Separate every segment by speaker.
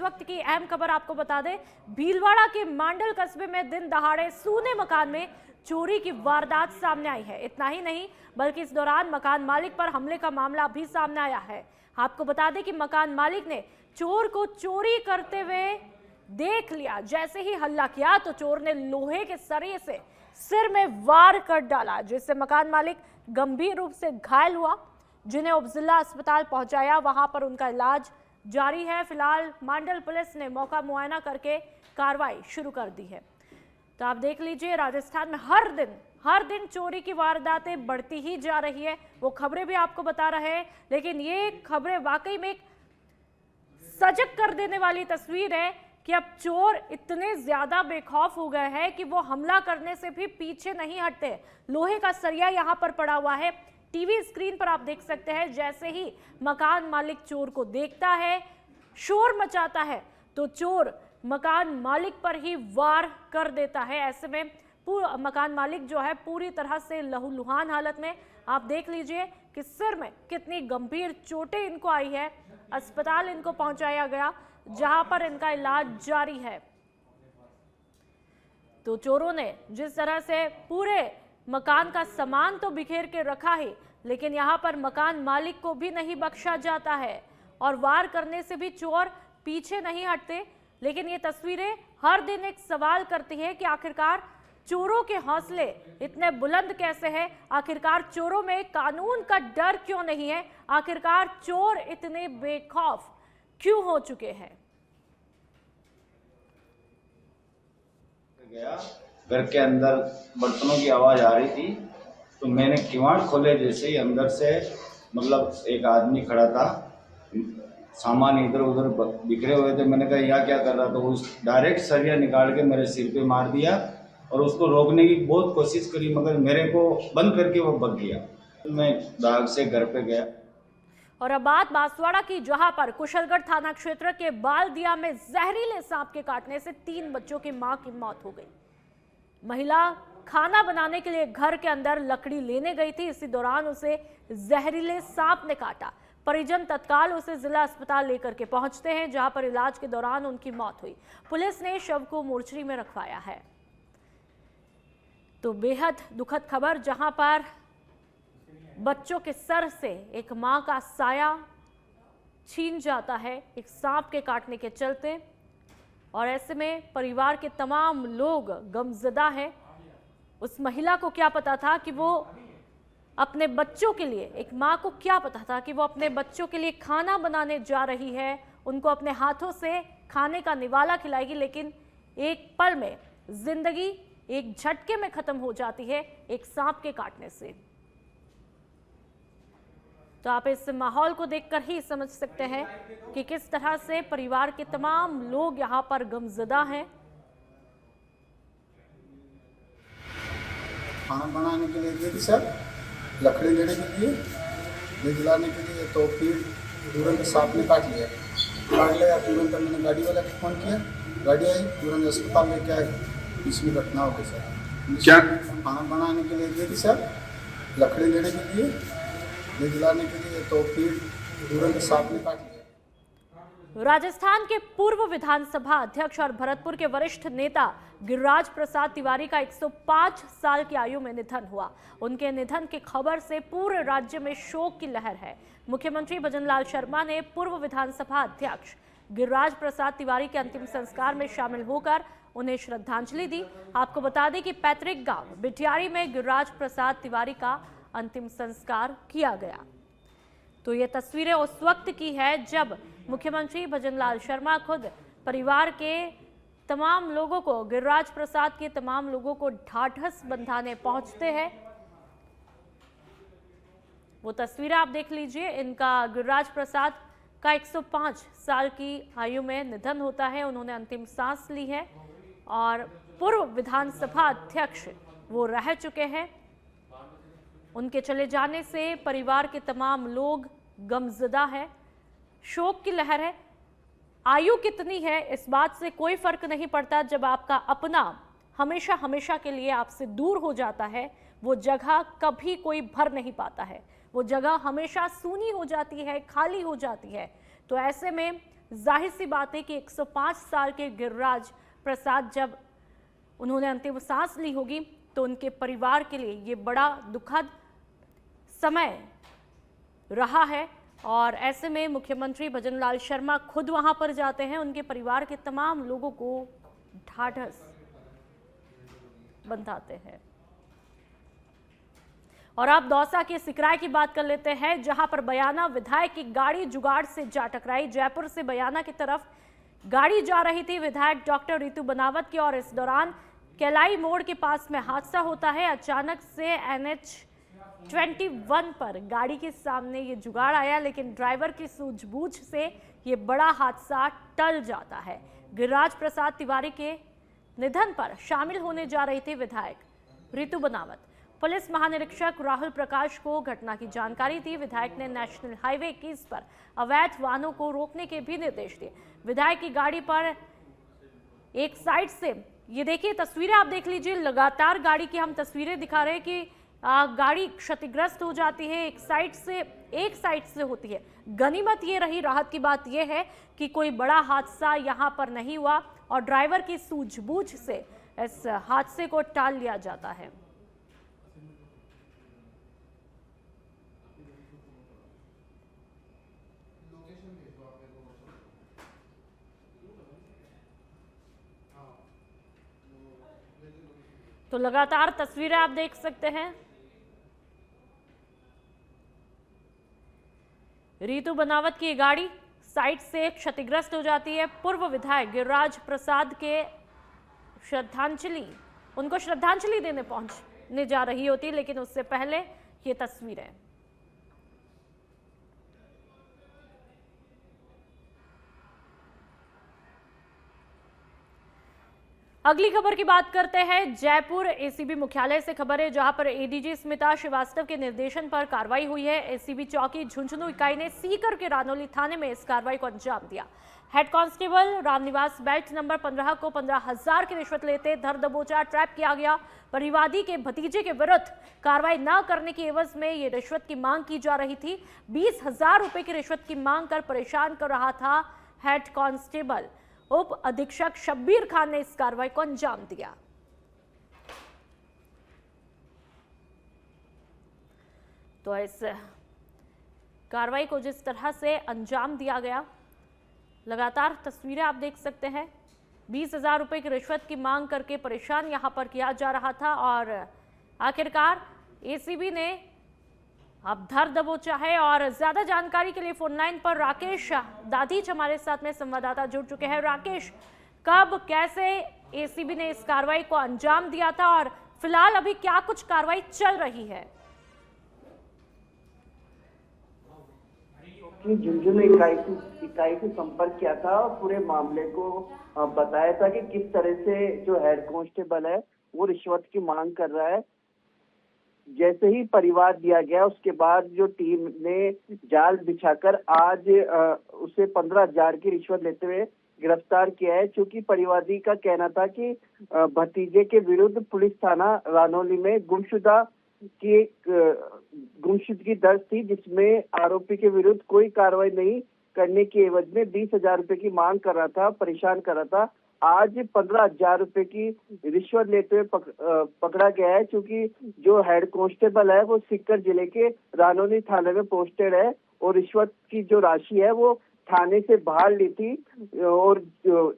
Speaker 1: वक्त की अहम खबर आपको बता दें, भीलवाड़ा के मांडल कस्बे में दिन दहाड़े सूने मकान में चोरी की वारदात सामने आई है। इतना ही नहीं बल्कि इस दौरान मकान मालिक पर हमले का मामला भी सामने आया है। आपको बता दें कि मकान मालिक ने चोर को चोरी करते हुए देख लिया। जैसे ही हल्ला किया तो चोर ने लोहे के सरिये से सिर में वार कर डाला, जिससे मकान मालिक गंभीर रूप से घायल हुआ, जिन्हें उपजिला अस्पताल पहुंचाया। वहां पर उनका इलाज जारी है। फिलहाल मांडल पुलिस ने मौका मुआयना करके कार्रवाई शुरू कर दी है। तो आप देख लीजिए, राजस्थान में हर दिन चोरी की वारदातें बढ़ती ही जा रही है। वो खबरें भी आपको बता रहे हैं, लेकिन ये खबरें वाकई में एक सजग कर देने वाली तस्वीर है कि अब चोर इतने ज्यादा बेखौफ हो गए हैं कि वो हमला करने से भी पीछे नहीं हटते। लोहे का सरिया यहां पर पड़ा हुआ है। टीवी स्क्रीन पर आप देख सकते हैं, जैसे ही मकान मालिक चोर को देखता है, शोर मचाता है, तो चोर मकान मालिक पर ही वार कर देता है। ऐसे में मकान मालिक जो है पूरी तरह से लहूलुहान हालत में। आप देख लीजिए कि सिर में कितनी गंभीर चोटें इनको आई है। अस्पताल इनको पहुंचाया गया, जहां पर इनका इलाज जारी है। तो चोरों ने जिस तरह से पूरे मकान का सामान तो बिखेर के रखा ही, लेकिन यहां पर मकान मालिक को भी नहीं बख्शा जाता है और वार करने से भी चोर पीछे नहीं हटते। लेकिन ये तस्वीरें हर दिन एक सवाल करती है कि आखिरकार चोरों के हौसले इतने बुलंद कैसे हैं? आखिरकार चोरों में कानून का डर क्यों नहीं है? आखिरकार चोर इतने बेखौफ क्यों हो चुके हैं?
Speaker 2: गया घर के अंदर बर्तनों की आवाज आ रही थी, तो मैंने किवाड़ खोले। जैसे ही अंदर से मतलब एक आदमी खड़ा था, सामान इधर उधर बिखरे हुए थे। मैंने कहा यह क्या कर रहा था? उस डायरेक्ट सरिया निकाल के मेरे सिर पे मार दिया और उसको रोकने की बहुत कोशिश करी, मगर मेरे को बंद करके वो भाग गया। मैं भाग से घर पे गया।
Speaker 1: और अब बात बांसवाड़ा की, जहां पर कुशलगढ़ थाना क्षेत्र के बालदिया में जहरीले सांप के काटने से 3 बच्चों की मां की मौत हो गई। महिला खाना बनाने के लिए घर के अंदर लकड़ी लेने गई थी। इसी दौरान उसे जहरीले सांप ने काटा। परिजन तत्काल उसे जिला अस्पताल लेकर के पहुंचते हैं, जहां पर इलाज के दौरान उनकी मौत हुई। पुलिस ने शव को मोर्चरी में रखवाया है। तो बेहद दुखद खबर, जहां पर बच्चों के सर से एक मां का साया छीन जाता है एक सांप के काटने के चलते। और ऐसे में परिवार के तमाम लोग गमजदा हैं। उस महिला को क्या पता था कि वो अपने बच्चों के लिए, एक मां को क्या पता था कि वो अपने बच्चों के लिए खाना बनाने जा रही है, उनको अपने हाथों से खाने का निवाला खिलाएगी, लेकिन एक पल में जिंदगी एक झटके में खत्म हो जाती है एक सांप के काटने से। तो आप इस माहौल को देखकर ही समझ सकते हैं कि किस तरह से परिवार के तमाम लोग यहाँ पर गमजदा हैं।
Speaker 3: खाना बनाने के लिए गई थी सर, लकड़ी लेने के लिए, ले जलाने के लिए, तो फिर तुरंत सांप ने काट लिया। तुरंत मैंने गाड़ी वाला को फ़ोन किया, गाड़ी आई, तुरंत अस्पताल लेके आए। इसमें घटना हो गई सर। क्या खाना बनाने के लिए गई थी सर, लकड़ी लेने के लिए, ले जलाने के लिए, तो फिर तुरंत सांप ने काट लिया।
Speaker 1: राजस्थान के पूर्व विधानसभा अध्यक्ष और भरतपुर के वरिष्ठ नेता गिरिराज प्रसाद तिवारी का 105 साल की आयु में निधन हुआ। उनके निधन की खबर से पूरे राज्य में शोक की लहर है। मुख्यमंत्री भजनलाल शर्मा ने पूर्व विधानसभा अध्यक्ष गिरिराज प्रसाद तिवारी के अंतिम संस्कार में शामिल होकर उन्हें श्रद्धांजलि दी। आपको बता दें कि पैतृक गांव बिटियारी में गिरिराज प्रसाद तिवारी का अंतिम संस्कार किया गया। तो ये तस्वीरें उस वक्त की है जब मुख्यमंत्री भजनलाल शर्मा खुद परिवार के तमाम लोगों को, गिरिराज प्रसाद के तमाम लोगों को ढाढ़स बंधाने पहुंचते हैं। वो तस्वीरें आप देख लीजिए। इनका गिरिराज प्रसाद का 105 साल की आयु में निधन होता है। उन्होंने अंतिम सांस ली है और पूर्व विधानसभा अध्यक्ष वो रह चुके हैं। उनके चले जाने से परिवार के तमाम लोग गमजदा है, शोक की लहर है। आयु कितनी है इस बात से कोई फर्क नहीं पड़ता। जब आपका अपना हमेशा हमेशा के लिए आपसे दूर हो जाता है, वो जगह कभी कोई भर नहीं पाता है। वो जगह हमेशा सूनी हो जाती है, खाली हो जाती है। तो ऐसे में जाहिर सी बात है कि 105 साल के गिरिराज प्रसाद जब उन्होंने अंतिम सांस ली होगी तो उनके परिवार के लिए ये बड़ा दुखद समय रहा है। और ऐसे में मुख्यमंत्री भजनलाल शर्मा खुद वहां पर जाते हैं, उनके परिवार के तमाम लोगों को ढाढ़स बंधाते हैं। और अब दौसा के सिकराय की बात कर लेते हैं, जहां पर बयाना विधायक की गाड़ी जुगाड़ से जा टकराई। जयपुर से बयाना की तरफ गाड़ी जा रही थी विधायक डॉक्टर रितु बनावत की, और इस दौरान केलाई मोड़ के पास में हादसा होता है। अचानक से NH-21 पर गाड़ी के सामने ये जुगाड़ आया, लेकिन ड्राइवर की सूझबूझ से ये बड़ा हादसा टल जाता है। गिरिराज प्रसाद तिवारी के निधन पर शामिल होने जा रही थी विधायक रितु बनावत। पुलिस महानिरीक्षक राहुल प्रकाश को घटना की जानकारी थी। विधायक ने नेशनल हाईवे 21 पर अवैध वाहनों को रोकने के भी निर्देश दिए। विधायक की गाड़ी पर एक साइड से, ये देखिए तस्वीरें आप देख लीजिए, लगातार गाड़ी की हम तस्वीरें दिखा रहे हैं कि गाड़ी क्षतिग्रस्त हो जाती है, एक साइड से होती है। गनीमत ये रही, राहत की बात यह है कि कोई बड़ा हादसा यहां पर नहीं हुआ और ड्राइवर की सूझबूझ से इस हादसे को टाल लिया जाता है। तो लगातार तस्वीरें आप देख सकते हैं, रितु बनावत की गाड़ी साइड से क्षतिग्रस्त हो जाती है। पूर्व विधायक गिरिराज प्रसाद के उनको श्रद्धांजलि देने पहुंचने जा रही होती, लेकिन उससे पहले ये तस्वीरें। अगली खबर की बात करते हैं। जयपुर एसीबी मुख्यालय से खबर है, जहां पर एडीजी स्मिता श्रीवास्तव के निर्देशन पर कार्रवाई हुई है। एसीबी चौकी झुंझुनू इकाई ने सीकर के रानोली थाने में इस कार्रवाई को अंजाम दिया। Head constable Ramniwas belt number 15 को 15,000 की रिश्वत लेते धर दबोचा ट्रैप किया गया। परिवादी के भतीजे के विरुद्ध कार्रवाई न करने की एवज में ये रिश्वत की मांग की जा रही थी। 20,000 रुपए की रिश्वत की मांग कर परेशान कर रहा था हेड कांस्टेबल। उप अधीक्षक शब्बीर खान ने इस कार्रवाई को अंजाम दिया। तो इस कार्रवाई को जिस तरह से अंजाम दिया गया, लगातार तस्वीरें आप देख सकते हैं। 20,000 रुपए की रिश्वत की मांग करके परेशान यहां पर किया जा रहा था और आखिरकार एसीबी ने अब धर दबोचा है। और ज्यादा जानकारी के लिए फोन लाइन पर राकेश दाधीच हमारे साथ में संवाददाता जुड़ चुके हैं। राकेश, कब कैसे एसीबी ने इस कार्रवाई को अंजाम दिया था और फिलहाल अभी क्या कुछ कार्रवाई चल रही है?
Speaker 4: झुंझुनू इकाई से संपर्क किया था और पूरे मामले को बताया था कि किस तरह से जो हेड कांस्टेबल है वो रिश्वत की मांग कर रहा है। जैसे ही परिवार दिया गया उसके बाद जो टीम ने जाल बिछाकर आज उसे 15,000 की रिश्वत लेते हुए गिरफ्तार किया है। चूंकि परिवादी का कहना था कि भतीजे के विरुद्ध पुलिस थाना रानौली में गुमशुदगी दर्ज थी, जिसमें आरोपी के विरुद्ध कोई कार्रवाई नहीं करने की एवज में 20,000 रुपए की मांग कर रहा था, परेशान कर रहा था। आज 15,000 रुपए की रिश्वत लेते हुए पकड़ा गया है। क्योंकि जो हेड कांस्टेबल है वो सीकर जिले के रानौली थाने में पोस्टेड है और रिश्वत की जो राशि है वो थाने से बाहर ली थी और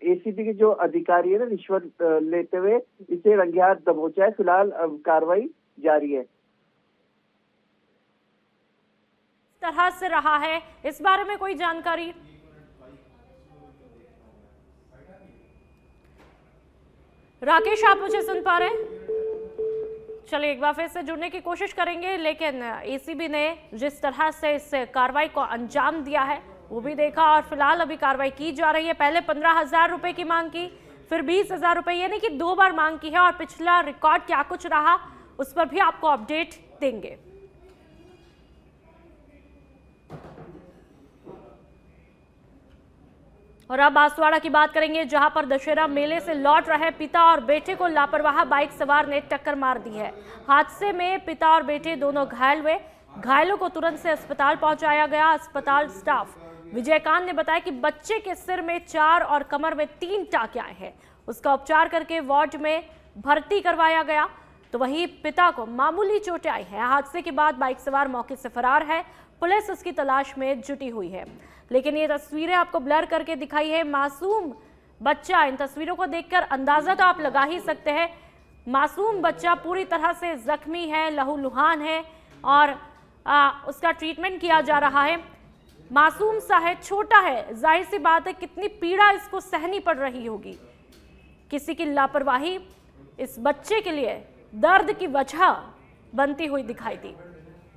Speaker 4: एसीबी के जो अधिकारी है ना रिश्वत लेते हुए इसे रंगे हाथ दबोचा है। फिलहाल कार्रवाई जारी है।
Speaker 1: तरह से रहा है, इस बारे में कोई जानकारी? राकेश, आप मुझे सुन पा रहे हैं? चलिए एक बार फिर से जुड़ने की कोशिश करेंगे, लेकिन एसीबी ने जिस तरह से इस कार्रवाई को अंजाम दिया है वो भी देखा और फिलहाल अभी कार्रवाई की जा रही है। पहले 15,000 रुपए की मांग की, फिर 20,000 रुपए, यानी कि 2 बार मांग की है और पिछला रिकॉर्ड क्या कुछ रहा उस पर भी आपको अपडेट देंगे। और अब बांसवाड़ा की बात करेंगे, जहां पर दशहरा मेले से लौट रहे पिता और बेटे को लापरवाह बाइक सवार ने टक्कर मार दी है। हादसे में पिता और बेटे दोनों घायल हुए। घायलों को तुरंत से अस्पताल पहुंचाया गया। अस्पताल स्टाफ विजयकांत ने बताया कि बच्चे के सिर में 4 और कमर में 3 टाँके आए हैं। उसका उपचार करके वार्ड में भर्ती करवाया गया, तो वहीं पिता को मामूली चोटें आई हैं। हादसे के बाद बाइक सवार मौके से फरार है। पुलिस उसकी तलाश में जुटी हुई है। लेकिन ये तस्वीरें आपको ब्लर करके दिखाई है। मासूम बच्चा, इन तस्वीरों को देखकर अंदाजा तो आप लगा ही सकते हैं, मासूम बच्चा पूरी तरह से जख्मी है, लहूलुहान है और उसका ट्रीटमेंट किया जा रहा है। मासूम सा है, छोटा है, जाहिर सी बात है कितनी पीड़ा इसको सहनी पड़ रही होगी। किसी की लापरवाही इस बच्चे के लिए दर्द की वजह बनती हुई दिखाई दी।